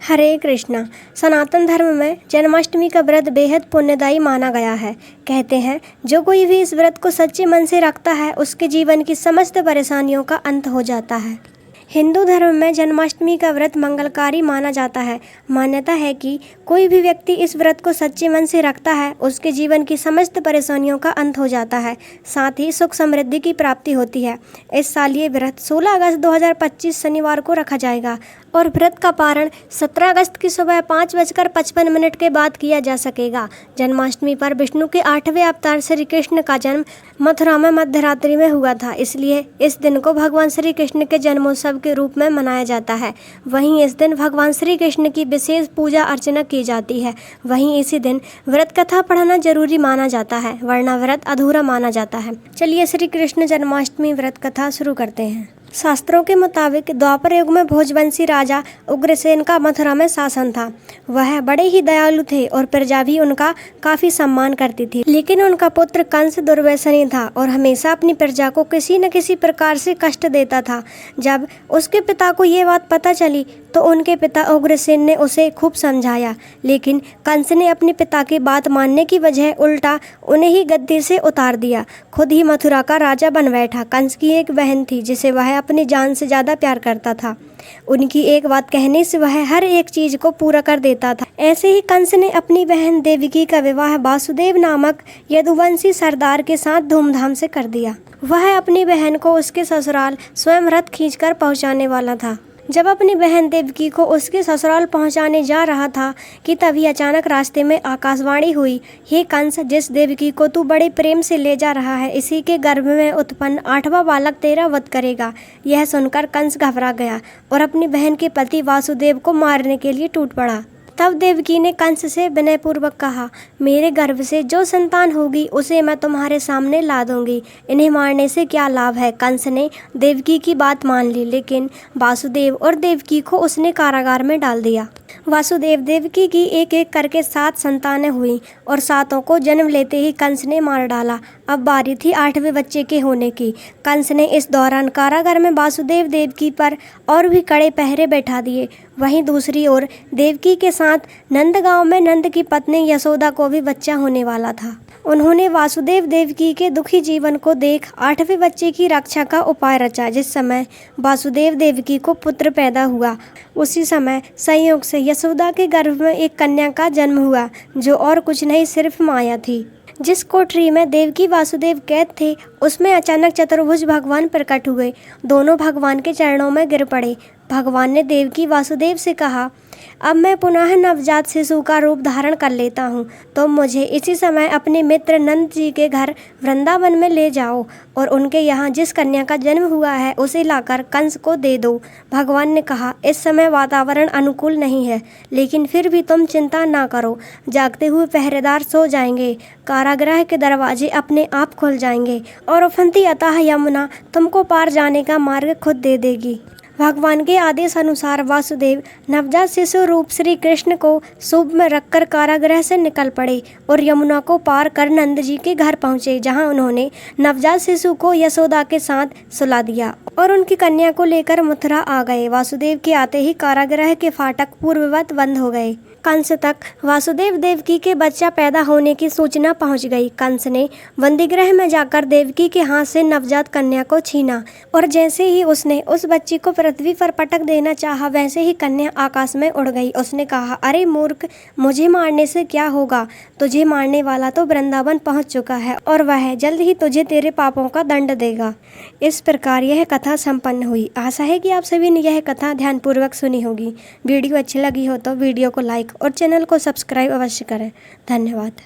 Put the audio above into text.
हरे कृष्णा। सनातन धर्म में जन्माष्टमी का व्रत बेहद पुण्यदायी माना गया है। कहते हैं जो कोई भी इस व्रत को सच्चे मन से रखता है उसके जीवन की समस्त परेशानियों का अंत हो जाता है। हिंदू धर्म में जन्माष्टमी का व्रत मंगलकारी माना जाता है। मान्यता है कि कोई भी व्यक्ति इस व्रत को सच्चे मन से रखता है उसके जीवन की समस्त परेशानियों का अंत हो जाता है, साथ ही सुख समृद्धि की प्राप्ति होती है। इस साल ये व्रत 16 अगस्त 2025 शनिवार को रखा जाएगा और व्रत का पारण 17 अगस्त की सुबह 5:55 के बाद किया जा सकेगा। जन्माष्टमी पर विष्णु के 8वें अवतार श्री कृष्ण का जन्म मथुरा में मध्यरात्रि में हुआ था, इसलिए इस दिन को भगवान श्री कृष्ण के जन्मोत्सव के रूप में मनाया जाता है। वहीं इस दिन भगवान श्री कृष्ण की विशेष पूजा अर्चना की जाती है। वहीं इसी दिन व्रत कथा पढ़ना जरूरी माना जाता है, वरना व्रत अधूरा माना जाता है। चलिए श्री कृष्ण जन्माष्टमी व्रत कथा शुरू करते हैं। शास्त्रों के मुताबिक द्वापर युग में भोजवंशी राजा उग्रसेन का मथुरा में शासन था। वह बड़े ही दयालु थे और प्रजा भी उनका काफी सम्मान करती थी, लेकिन उनका पुत्र कंस दुर्व्यसनी था और हमेशा अपनी प्रजा को किसी न किसी प्रकार से कष्ट देता था। जब उसके पिता को ये बात पता चली तो उनके पिता उग्रसेन ने उसे खूब समझाया, लेकिन कंस ने अपने पिता की बात मानने की बजाय उल्टा उन्हें ही गद्दी से उतार दिया। खुद ही मथुरा का राजा बन बैठा। कंस की एक बहन थी जिसे वह अपनी जान से ज़्यादा प्यार करता था। उनकी एक बात कहने से वह हर एक चीज को पूरा कर देता था। ऐसे ही कंस ने अपनी बहन देवकी का विवाह वासुदेव नामक यदुवंशी सरदार के साथ धूमधाम से कर दिया। वह अपनी बहन को उसके ससुराल स्वयं रथ खींचकर पहुंचाने वाला था। जब अपनी बहन देवकी को उसके ससुराल पहुंचाने जा रहा था कि तभी अचानक रास्ते में आकाशवाणी हुई, हे कंस, जिस देवकी को तू बड़े प्रेम से ले जा रहा है इसी के गर्भ में उत्पन्न 8वां बालक तेरा वध करेगा। यह सुनकर कंस घबरा गया और अपनी बहन के पति वासुदेव को मारने के लिए टूट पड़ा। तब देवकी ने कंस से विनयपूर्वक कहा, मेरे गर्भ से जो संतान होगी उसे मैं तुम्हारे सामने ला दूंगी। इन्हें मारने से क्या लाभ है। कंस ने देवकी की बात मान ली, लेकिन वासुदेव और देवकी को उसने कारागार में डाल दिया। वासुदेव देवकी की एक एक करके 7 संतानें हुई और 7 को जन्म लेते ही कंस ने मार डाला। अब बारी थी 8वें बच्चे के होने की। कंस ने इस दौरान कारागार में वासुदेव देवकी पर और भी कड़े पहरे बैठा दिए। वहीं दूसरी ओर देवकी के साथ नंदगांव में नंद की पत्नी यशोदा को भी बच्चा होने वाला था। उन्होंने वासुदेव देवकी के दुखी जीवन को देख 8वें बच्चे की रक्षा का उपाय रचा। जिस समय वासुदेव देवकी को पुत्र पैदा हुआ उसी समय संयोग से यशोदा के गर्भ में एक कन्या का जन्म हुआ, जो और कुछ नहीं सिर्फ माया थी। जिस कोठरी में देवकी वासुदेव कैद थे उसमें अचानक चतुर्भुज भगवान प्रकट हुए। दोनों भगवान के चरणों में गिर पड़े। भगवान ने देवकी वासुदेव से कहा, अब मैं पुनः नवजात शिशु का रूप धारण कर लेता हूँ, तो मुझे इसी समय अपने मित्र नंद जी के घर वृंदावन में ले जाओ और उनके यहाँ जिस कन्या का जन्म हुआ है उसे लाकर कंस को दे दो। भगवान ने कहा, इस समय वातावरण अनुकूल नहीं है, लेकिन फिर भी तुम चिंता ना करो। जागते हुए पहरेदार सो जाएंगे, कारागृह के दरवाजे अपने आप खुल जाएंगे और उफनती अतः यमुना तुमको पार जाने का मार्ग खुद दे देगी। भगवान के आदेश अनुसार वासुदेव नवजात शिशु रूप श्री कृष्ण को सूप में रखकर कारागृह से निकल पड़े और यमुना को पार कर नंद जी के घर पहुँचे, जहाँ उन्होंने नवजात शिशु को यशोदा के साथ सुला दिया और उनकी कन्या को लेकर मथुरा आ गए। वासुदेव के आते ही कारागृह के फाटक पूर्ववत बंद हो गए। कंस तक वासुदेव देवकी के बच्चा पैदा होने की सूचना पहुंच गई। कंस ने बंदीगृह में जाकर देवकी के हाथ से नवजात कन्या को छीना और जैसे ही उसने उस बच्ची को पृथ्वी पर पटक देना चाहा, वैसे ही कन्या आकाश में उड़ गई। उसने कहा, अरे मूर्ख, मुझे मारने से क्या होगा। तुझे मारने वाला तो वृंदावन पहुंच चुका है और वह जल्द ही तुझे तेरे पापों का दंड देगा। इस प्रकार यह कथा संपन्न हुई। आशा है कि आप सभी ने यह कथा ध्यानपूर्वक सुनी होगी। वीडियो अच्छी लगी हो तो वीडियो को लाइक और चैनल को सब्सक्राइब अवश्य करें। धन्यवाद।